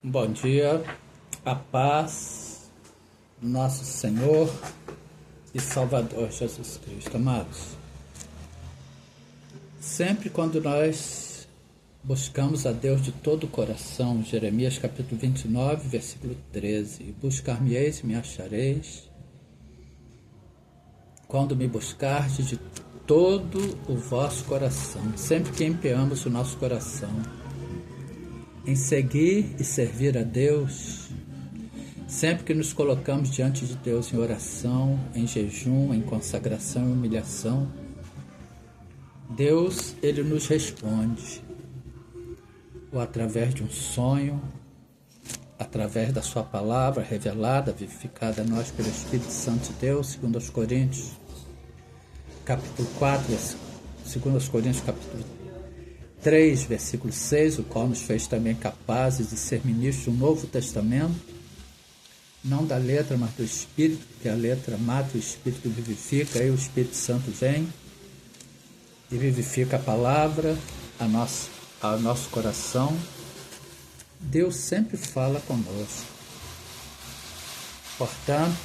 Bom dia, a paz, nosso Senhor e Salvador Jesus Cristo, amados. Sempre quando nós buscamos a Deus de todo o coração, Jeremias capítulo 29, versículo 13, buscar-me-eis e me achareis, quando me buscardes de todo o vosso coração, sempre que empenhamos o nosso coração em seguir e servir a Deus, sempre que nos colocamos diante de Deus em oração, em jejum, em consagração e humilhação, Deus, Ele nos responde, ou através de um sonho, através da sua palavra revelada, vivificada a nós pelo Espírito Santo de Deus, segundo aos Coríntios, capítulo 4, segundo aos Coríntios, capítulo 3, versículo 6, o qual nos fez também capazes de ser ministros de um novo testamento, não da letra, mas do Espírito, porque a letra mata, o Espírito vivifica, aí o Espírito Santo vem e vivifica a palavra ao nosso coração. Deus sempre fala conosco. Portanto,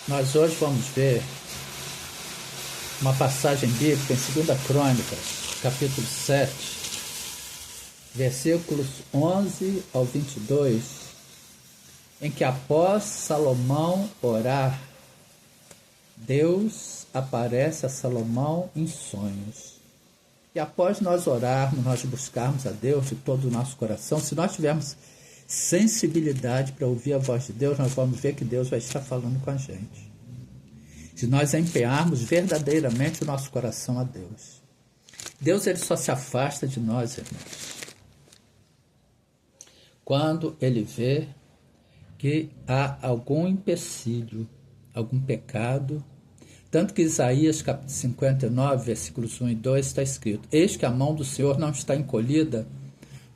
nós hoje vamos ver uma passagem bíblica em 2 Crônicas, capítulo 7, versículos 11 ao 22, em que após Salomão orar, Deus aparece a Salomão em sonhos. E após nós orarmos, nós buscarmos a Deus de todo o nosso coração, se nós tivermos sensibilidade para ouvir a voz de Deus, nós vamos ver que Deus vai estar falando com a gente. Se nós empenharmos verdadeiramente o nosso coração a Deus. Deus, Ele só se afasta de nós, irmãos, quando Ele vê que há algum empecilho, algum pecado. Tanto que Isaías capítulo 59, versículos 1 e 2 está escrito: eis que a mão do Senhor não está encolhida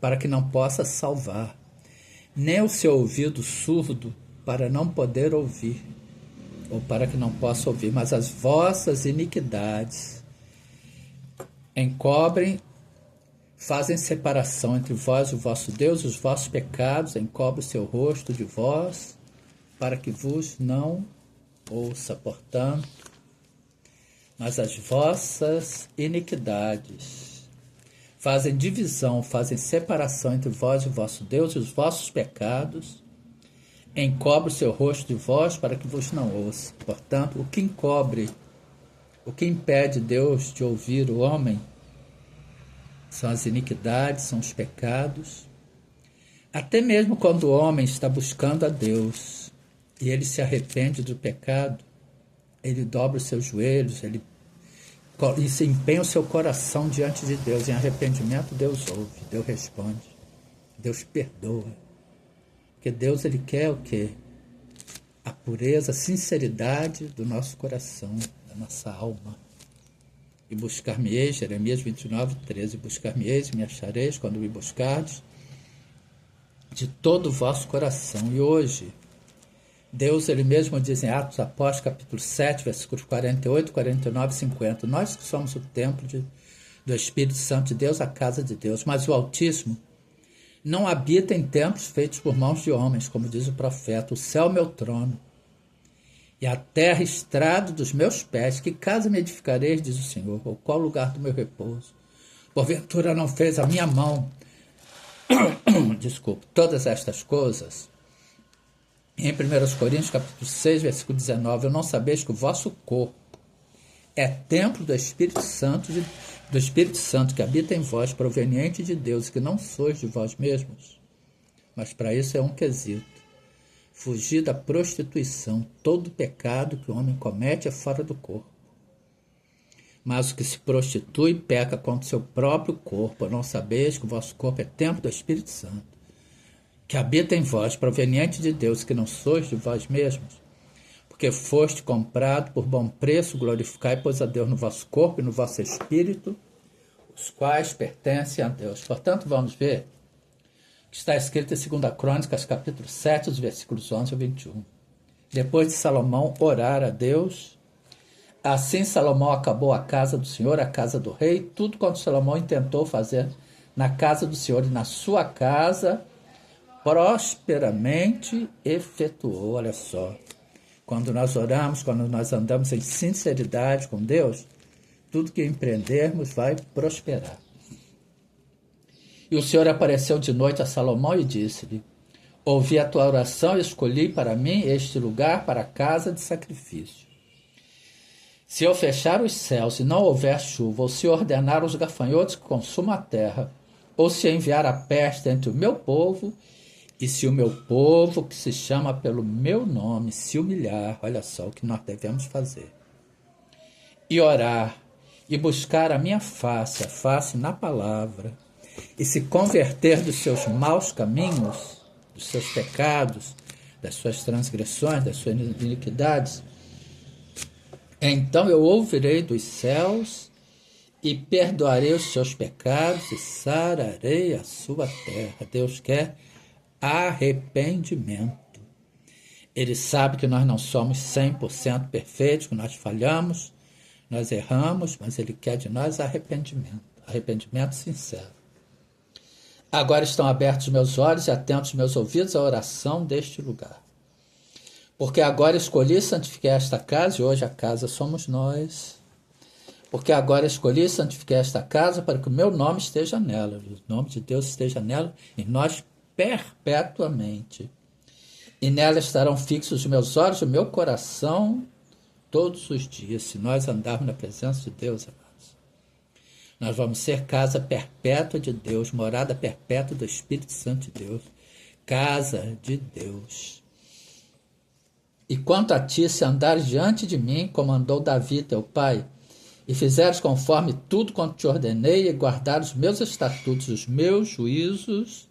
para que não possa salvar, nem o seu ouvido surdo para não poder ouvir, ou para que não possa ouvir, mas as vossas iniquidades encobrem, fazem separação entre vós e o vosso Deus, os vossos pecados encobrem o seu rosto de vós, para que vos não ouça. Portanto, mas as vossas iniquidades fazem divisão, fazem separação entre vós e o vosso Deus, e os vossos pecados encobre o seu rosto de vós, para que vos não ouça. Portanto, o que encobre, o que impede Deus de ouvir o homem são as iniquidades, são os pecados. Até mesmo quando o homem está buscando a Deus e ele se arrepende do pecado, ele dobra os seus joelhos, ele se empenha o seu coração diante de Deus. Em arrependimento, Deus ouve, Deus responde, Deus perdoa. Porque Deus, Ele quer o quê? A pureza, a sinceridade do nosso coração, da nossa alma. E buscar-me-eis, Jeremias 29, 13, buscar-me-eis e me achareis quando me buscardes de todo o vosso coração. E hoje, Deus, Ele mesmo diz em Atos Apóstolos, capítulo 7, versículos 48, 49 e 50, nós que somos o templo do Espírito Santo de Deus, a casa de Deus, mas o Altíssimo não habita em templos feitos por mãos de homens, como diz o profeta, o céu é meu trono, e a terra estrado dos meus pés. Que casa me edificareis, diz o Senhor, ou qual lugar do meu repouso? Porventura não fez a minha mão, todas estas coisas? Em 1 Coríntios, capítulo 6, versículo 19, eu não sabeis que o vosso corpo é templo do Espírito Santo que habita em vós, proveniente de Deus, que não sois de vós mesmos. Mas para isso é um quesito: fugir da prostituição. Todo pecado que o homem comete é fora do corpo. Mas o que se prostitui peca contra o seu próprio corpo. Não sabeis que o vosso corpo é templo do Espírito Santo, que habita em vós, proveniente de Deus, que não sois de vós mesmos, porque foste comprado por bom preço. Glorificai, pois, a Deus no vosso corpo e no vosso espírito, os quais pertencem a Deus. Portanto, vamos ver o que está escrito em 2 Crônicas, capítulo 7, os versículos 11 ao 21. Depois de Salomão orar a Deus, assim Salomão acabou a casa do Senhor, a casa do rei, tudo quanto Salomão intentou fazer na casa do Senhor e na sua casa, prosperamente efetuou. Olha só, quando nós oramos, quando nós andamos em sinceridade com Deus, tudo que empreendermos vai prosperar. E o Senhor apareceu de noite a Salomão e disse-lhe: ouvi a tua oração e escolhi para mim este lugar para a casa de sacrifício. Se eu fechar os céus e não houver chuva, ou se ordenar os gafanhotos que consumam a terra, ou se enviar a peste entre o meu povo, e se o meu povo, que se chama pelo meu nome, se humilhar, olha só o que nós devemos fazer, e orar, e buscar a minha face, a face na palavra, e se converter dos seus maus caminhos, dos seus pecados, das suas transgressões, das suas iniquidades, então eu ouvirei dos céus e perdoarei os seus pecados e sararei a sua terra. Deus quer arrependimento. Ele sabe que nós não somos 100% perfeitos, que nós falhamos, nós erramos, mas Ele quer de nós arrependimento, arrependimento sincero. Agora estão abertos meus olhos e atentos meus ouvidos à oração deste lugar. Porque agora escolhi santificar esta casa, e hoje a casa somos nós. Porque agora escolhi e santifiquei esta casa para que o meu nome esteja nela, o nome de Deus esteja nela, em nós perpetuamente. E nela estarão fixos os meus olhos e o meu coração todos os dias, se nós andarmos na presença de Deus, amados. Nós vamos ser casa perpétua de Deus, morada perpétua do Espírito Santo de Deus, casa de Deus. E quanto a ti, se andares diante de mim, como andou Davi, teu pai, e fizeres conforme tudo quanto te ordenei, e guardares os meus estatutos, os meus juízos,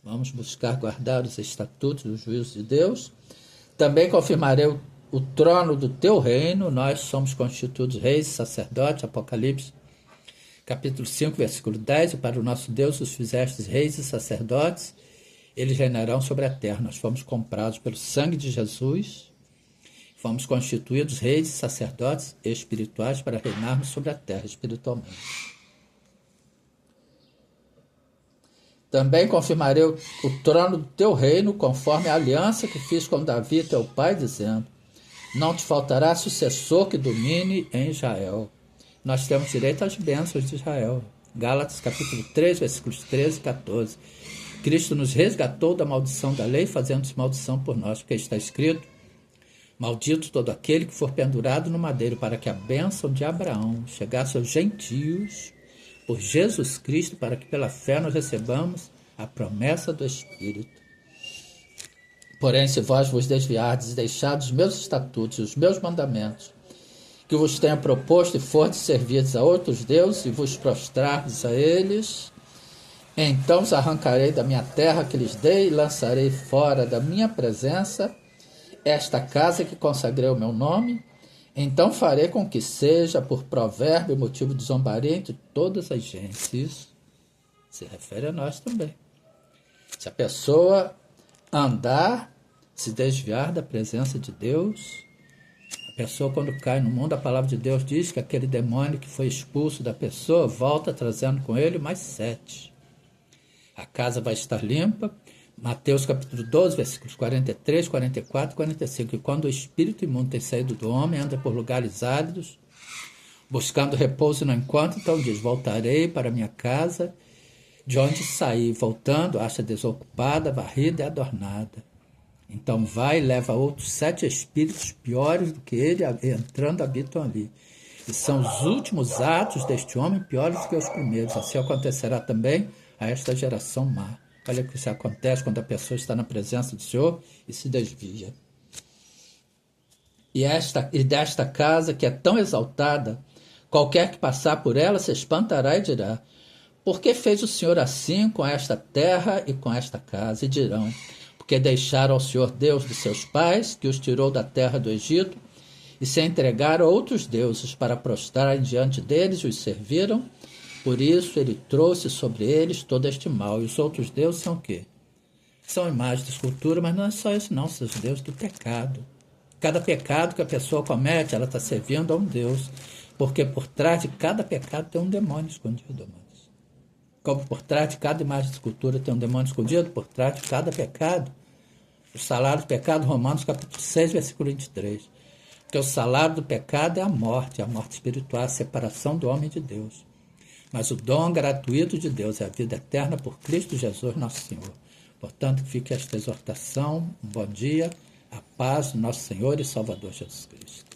vamos buscar guardar os estatutos, os juízos de Deus, também confirmarei o trono do teu reino. Nós somos constituídos reis e sacerdotes, Apocalipse, capítulo 5, versículo 10, e para o nosso Deus os fizestes reis e sacerdotes, eles reinarão sobre a terra. Nós fomos comprados pelo sangue de Jesus, fomos constituídos reis e sacerdotes espirituais para reinarmos sobre a terra espiritualmente. Também confirmarei o trono do teu reino, conforme a aliança que fiz com Davi, teu pai, dizendo: não te faltará sucessor que domine em Israel. Nós temos direito às bênçãos de Israel. Gálatas capítulo 3, versículos 13 e 14. Cristo nos resgatou da maldição da lei, fazendo-se maldição por nós, porque está escrito: maldito todo aquele que for pendurado no madeiro, para que a bênção de Abraão chegasse aos gentios, por Jesus Cristo, para que pela fé nós recebamos a promessa do Espírito. Porém, se vós vos desviardes e deixardes os meus estatutos e os meus mandamentos, que vos tenho proposto, e fordes servidos a outros deuses, e vos prostrardes a eles, então os arrancarei da minha terra que lhes dei, e lançarei fora da minha presença esta casa que consagrei o meu nome. Então farei com que seja por provérbio e motivo de zombaria entre todas as gentes. Isso se refere a nós também. Se a pessoa andar, se desviar da presença de Deus, a pessoa quando cai no mundo, a palavra de Deus diz que aquele demônio que foi expulso da pessoa volta trazendo com ele mais 7. A casa vai estar limpa. Mateus capítulo 12, versículos 43, 44 e 45. E quando o espírito imundo tem saído do homem, anda por lugares áridos, buscando repouso e não encontra, então diz: voltarei para minha casa, de onde saí. Voltando, acha desocupada, varrida e adornada. Então vai e leva outros 7 espíritos piores do que ele, entrando, habitam ali. E são os últimos atos deste homem piores do que os primeiros. Assim acontecerá também a esta geração má. Olha o que isso acontece quando a pessoa está na presença do Senhor e se desvia. E desta casa que é tão exaltada, qualquer que passar por ela se espantará e dirá: por que fez o Senhor assim com esta terra e com esta casa? E dirão: porque deixaram ao Senhor Deus de seus pais, que os tirou da terra do Egito, e se entregaram a outros deuses para prostrarem diante deles e os serviram. Por isso ele trouxe sobre eles todo este mal. E os outros deuses são o quê? São imagens de escultura, mas não é só isso não, são os deuses do pecado. Cada pecado que a pessoa comete, ela está servindo a um Deus. Porque por trás de cada pecado tem um demônio escondido, amados. Como por trás de cada imagem de escultura tem um demônio escondido, por trás de cada pecado. O salário do pecado, Romanos capítulo 6, versículo 23. Porque o salário do pecado é a morte espiritual, a separação do homem de Deus. Mas o dom gratuito de Deus é a vida eterna por Cristo Jesus, nosso Senhor. Portanto, fique esta exortação, um bom dia, a paz do nosso Senhor e Salvador Jesus Cristo.